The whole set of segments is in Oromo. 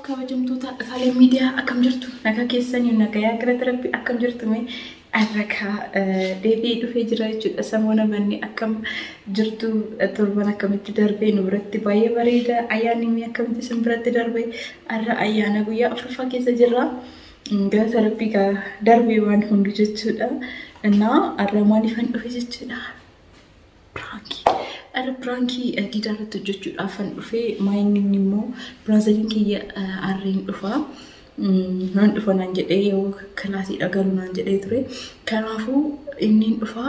kabajamtoota dhufaalee miidiyaa akkam jirtu nagaa keessanii nagayaa gara darbii akkam jirtu mee arraka deebii dhufee jira jechuudha samoona banni akkam jirtu torban akkamitti darbee nu biratti baay'ee bareeda ayyaanni mi akkamitti sin biratti darbee arra ayyaana guyyaa afuraffaa keessa jirra gara darbii darbee waan hundu jechuudha innaa arra maaliifan dhufe jechuudha pranki diidaarratti hojjechuudhaaf an dhufe maayinni immoo biraaziliin kiyya arreen dhufa nan dhufa naan jedhee yoo kilaasii dhagalu naan jedhee ture kanaafuu inni dhufa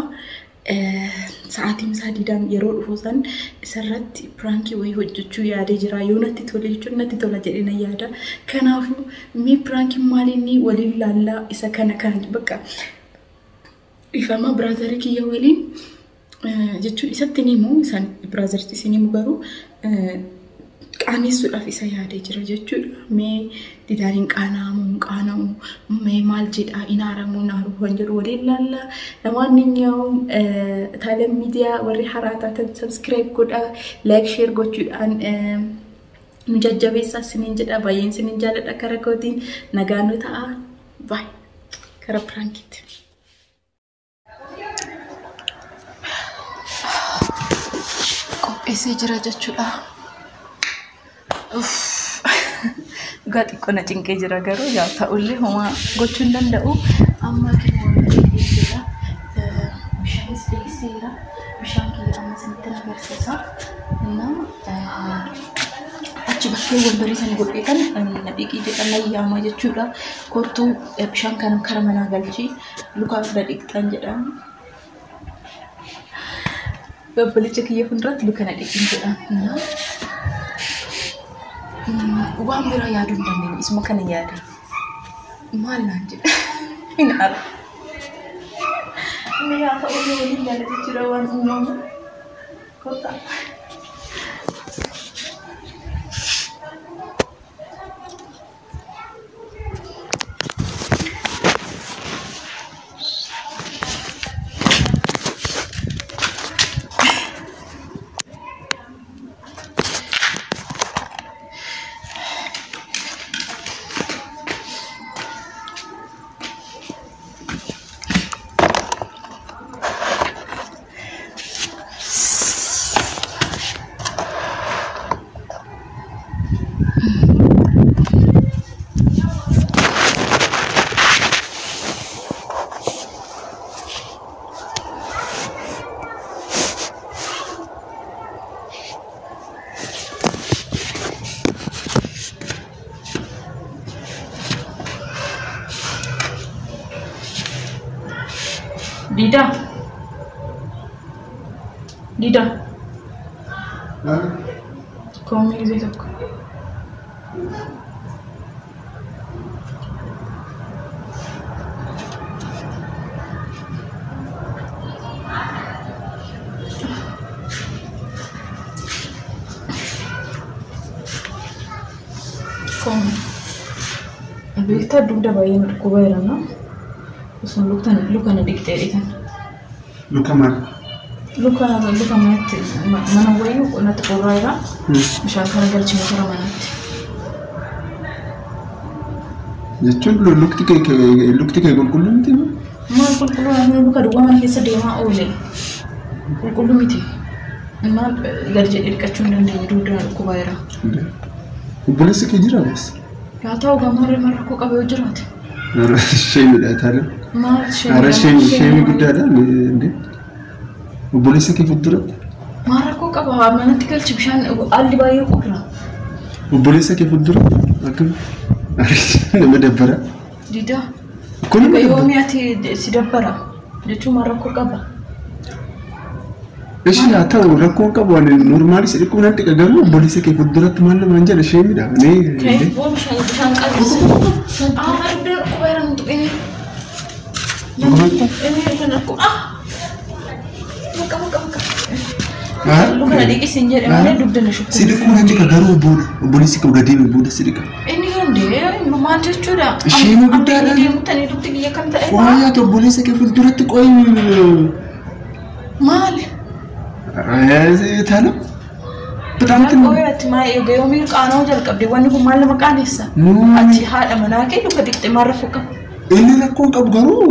sa'aatiin isaa diidaan yeroo dhufu san isarratti pranki wayii hojjechuu yaadee jira yoo natti tole jechuun natti tola jedhee nan yaada kanaafuu mi pranki maalinni waliin laallaa isa kana bakka ifama biraazilii kiyya waliin jechuun isatti nimu san biraazilii isinimu garuu qaanisuudhaaf isa yaadee jira jechuudha mee didaariin qaanaamu mee maal jedhaa inaaramu naaru waan jedhu waliin laalla lamaanniyyuu taalee miidiyaa warri haraataatan subscribe godhaa like share gochuudhaan nu jajjabeessaa isiniin jedha baay'een isiniin jaalladha karaa kootiin nagaan nu ta'a baay karaa prankiitti. Ese jira jechuudha. Gati kona cinqee jira garuu yaa ta'ullee homa gochuun danda'u amma kiyya jira. Bishaanis deebiseera. Bishaan kiyya amma sanitti agarsiisa. Innaa achi bakkee wal san godhee kan dhiqii jedhan ayyaama jechuudha. Kottuu bishaan kana kara manaa galchii lukaa fira dhiqxaan jedhamu. Balicha kiyya funduratti lukana dhiqin jedha. Waan biraa yaaduu hin dandeenye isuma kana yaada. Maal naan jedha. Hin ara. Inni yaa ta'u waliin jaallatee jira waan uumamu. Kottaa. Dida. Come mi vedo qua. Come. Beektaa dugda baay'ee nu dhukkuba jira na. Osoo luka na dhiqxee dhiqan. Luka maal? Luka manatti mana wayii qonnatti qorraa jira. Bishaan kana galchine kara manatti. Jechuun lukti kee qulqulluu miti? Maal qulqulluu luka duwwaa mana keessa deemaa oole. Qulqulluu miti. Maal galchee dhiqachuu hin dandeenye dugda dhukkuba jira. Obboleessi kee jira bas? Yaa ta'u gamarree rakkoo qabee jiraate. Sheemidha taale. Maal Ara sheemi guddaadha inde. Obboleessi kee fuulduratti. Maal rakkoo qaba manatti galchi bishaan alli baay'ee qorra. Obboleessi kee fuulduratti akkam nama dabbara. Dida. Kun yoomi ati si dabbara jechuun maal rakkoo qaba. Eshi yaa ta'u rakkoo qabu waan normaalis dhiquu nan dhiqa garuu obboleessi kee fuulduratti maal namaan jedha sheemidha. Kee bishaan qabisi. Dugda dhukkuba jira nuti qe'ee. Ini kan aku Luka na dhiqi sin jedhe malee dugda na shukku. Sidikuu nan dhiqa garuu bolisi kee udah deemi booda sidika. Inni yoo Ande maal jechuudha. Isheen guddaadha. Deemtanii dubbi biyya kam ta'e. Qoyaa obboleessa kee fuulduratti qoyi. Maal? Tana. Bitaamti. Qoyaatti maa eega yoomii qaanoo jalqabde wanni kun maal nama qaaneessa? Achi haadha manaa kee dhuka dhiqxe maal rafu qaba? Inni rakkoon qabu garuu.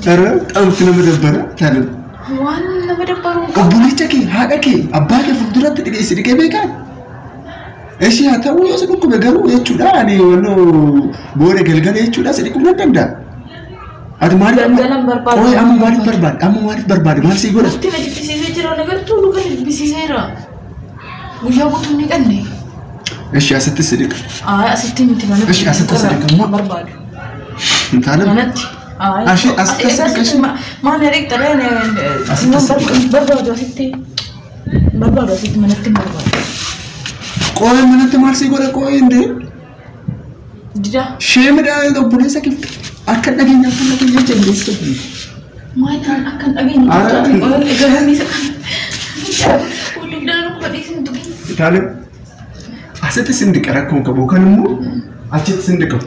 Tara qaamti nama dabbara tana. Waan nama dabbaru. Obboleessa kee haadha kee abbaa kee fuulduratti dhiqee beekaa? Eshi haa ta'u yoo dhukkube garuu jechuudha ani wannoo boora galgala jechuudha si dhiquu nan danda'a. Ati maaliif maaliif barbaade maal sii godha? Itti na jibbisiisee jira nagartuu nu kan jibbisiiseera. Guyyaa guutuu ni qabne. Eshi asitti si dhiqa. Asitti miti mana. Eshi asitti si dhiqa immoo. Barbaadu. Taana. Manatti. Ashi asitti si dhiqa. Maal na dhiqxa barbaadu asitti. Barbaadu asitti manatti barbaadu. Qoy manatti maal sii godha qoy indee? Dida. Sheemidhaa obboleessa kee akka dhageenya jendeessa. Maal akka dhageenya. Itaalee asitti si dhiqa rakkoon qabu kan immoo achitti si dhiqa.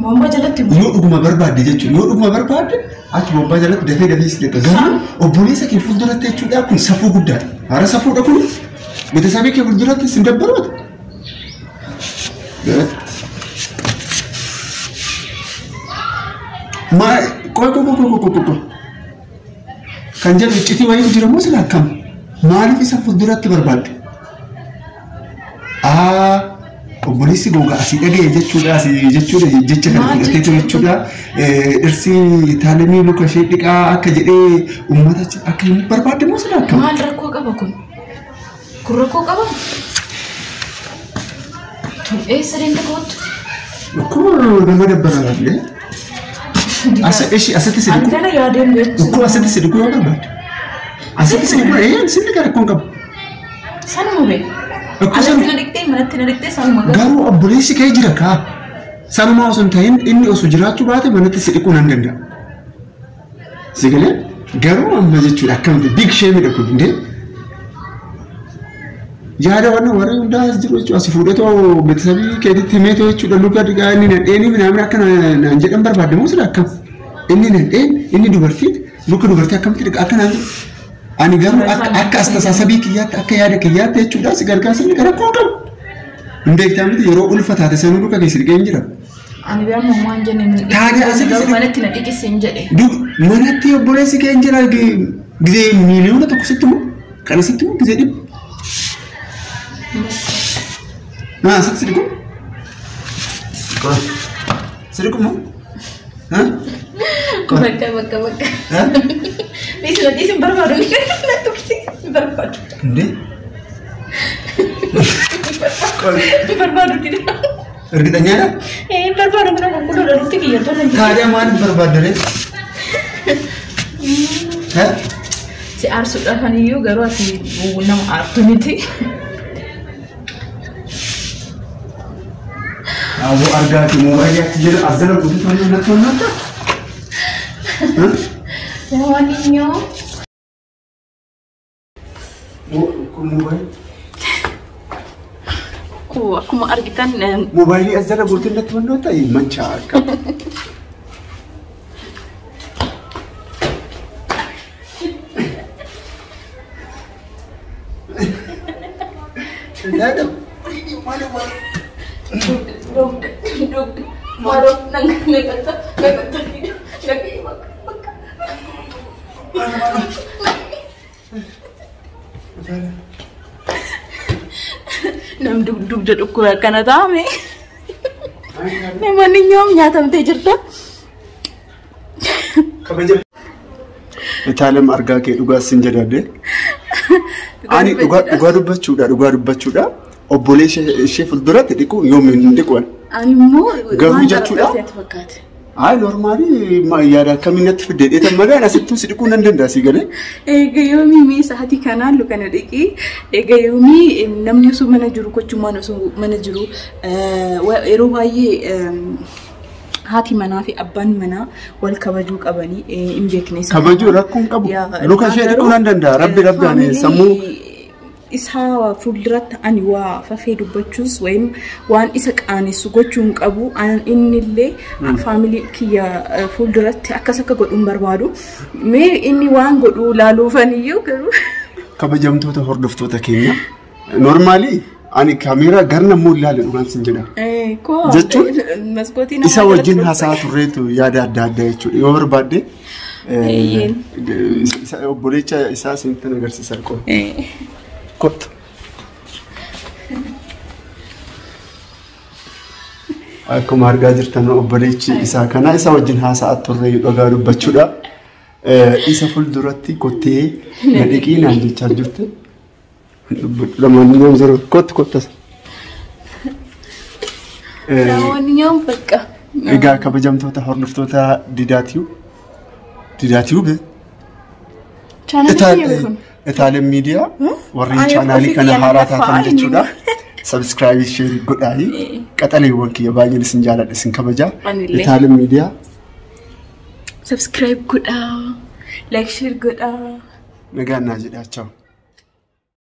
Bombaa jalatti yoo dhuguma barbaadde jechuudha yoo dhuguma barbaadde achi bombaa jalatti dafee si dhiqa. Garuu obboleessa kee fuulduratti jechuudha kun safuu guddaadha. Haara safuudha kun betesabii kee fuulduratti si dabbaroota. Qoy kan jedhu iccitii wayii jiramoo sila akkam maaliif isa fuulduratti barbaadde? Obboleessi gogaa asii dhaga'e jechuudha jecha kana fudhatee jechuudha dhirsi taalemii luka ishee dhiqaa akka jedhee uummata akka hin barbaadde moo sila akkam? Maal rakkoo qaba kun? Kun rakkoo qaba? Eessa deemte kootu? Kun nama dabbaraa asitti si dhiquu. Antena yaadeen beektu. Kun asitti si dhiquu yoo barbaadde. Asitti si dhiquu si dhiqa rakkoon qabu. Sanuma bee. Asitti na dhiqxee manatti na dhiqxee sanuma gahu. Garuu obboleessi kee jira kaa. Sanuma osoo hin ta'in inni osoo jiraachuu baate manatti si dhiquu nan danda'a. Si galee garuu amma jechuudha akkamitti big sheemidha kun indee. Yaada wannan warri hundaa as jiru jechuudha. Asi fuudhatoo beeksisabii keetitti himeetoo jechuudha. Luka dhiqaa inni nadheenii minaamin akka naan jedhan barbaadde moo sila akkam? Inni nadheen inni dubartii luka dubartii akkamitti dhiqa akka naan ani garuu akka astaasabii kiyyaatti akka yaada kiyyaatti jechuudha. Si gargaarsa inni gara koo qabu. Hundeektaa miti yeroo ulfaataate sanuu luka keessa dhiqee hin jira. Ani biraa mammaa hin jenne Taatee asitti manatti na dhiqise hin jedhe. Manatti obboleessi kee hin jira gizee miiliyoona tokko sitti moo kana sitti moo gizee dhibba. Sedikit. Sedikit mau? Hah? Baka. Di sumber baru ni kan tuh sumber baru. Inde? Sumber baru tidak. Ergitanya ada? Sumber baru kenapa aku udah rutin ya tuh nanti. Kada mana berbada deh? Hah? Si Arsu dah kan iyo garu si bunam Artu nanti. Aku harga di mobile ya jadi azal aku tuh nonton. Yang waninya. Mobile. Aku mau argitan mobile azal aku tuh nonton mancak. Ada. Mana mana. Duduk. Maruf nang ngata gitu. Lagi nam duduk ko kana taame. Ne man ñoom ñaatam te jirta. Kabaja. Itaalem argaa kee dhugaa sin jedhade. Ani dhugaa dubbachuudha. Obboleessa ishee fuulduratti dhiqu yoomiin dhiqan. Ani immoo garuu jechuudha. Normally yaada akkamitti fidee dheetan magaan asittuu si dhiquu nan danda'a si galee. Egaa yoomii mee sa'aatii kanaan lukana dhiqii. Egaa yoomii namni osoo mana jiru kochumaan osoo mana jiru yeroo baay'ee haati manaa fi abbaan manaa wal kabajuu qabanii hin beekne. Kabajuu rakkoon qabu. Luka ishee dhiquu nan danda'a. Rabbi ani sammuu. isa fuulduratti ani waa fafee dubbachuus wayim waan isa qaanessu gochuun qabu inni illee family kiyya fuulduratti akkas akka godhuun barbaadu mee inni waan godhu laaluufaniyyuu garuu kabajamtoota hordoftoota keenya normally ani kamera garna mul'aale dhugaan sin jedha jechuun maskootiin isa wajjin haasaa turreetu yaada adda addaa jechuudha yoo barbaadde obboleecha isaa sintan agarsiisa kot akkuma argaa jirtan obboleechi isaa kana isa wajjin haasaa turree dhugaa dubbachuudha isa fuulduratti kottee nadhiqii naan jechaa jirte ለማንኛውም ዘሮ ኮት ለማንኛውም በቃ እጋ ከበጀምቶታ ሆርንፍቶታ ዲዳቲው ቻናል ሚዲያ ወሪ ቻናሊ ከነ ሃራታ ተንጀቹዳ ሰብስክራይብ ሼር ጎዳይ ቀጠለ ወንክ የባኝል ስንጃላ ደስን ከበጃ ቻናል ሚዲያ ሰብስክራይብ ጎዳ ላይክ ሼር ጎዳ ነጋና ጅዳቸው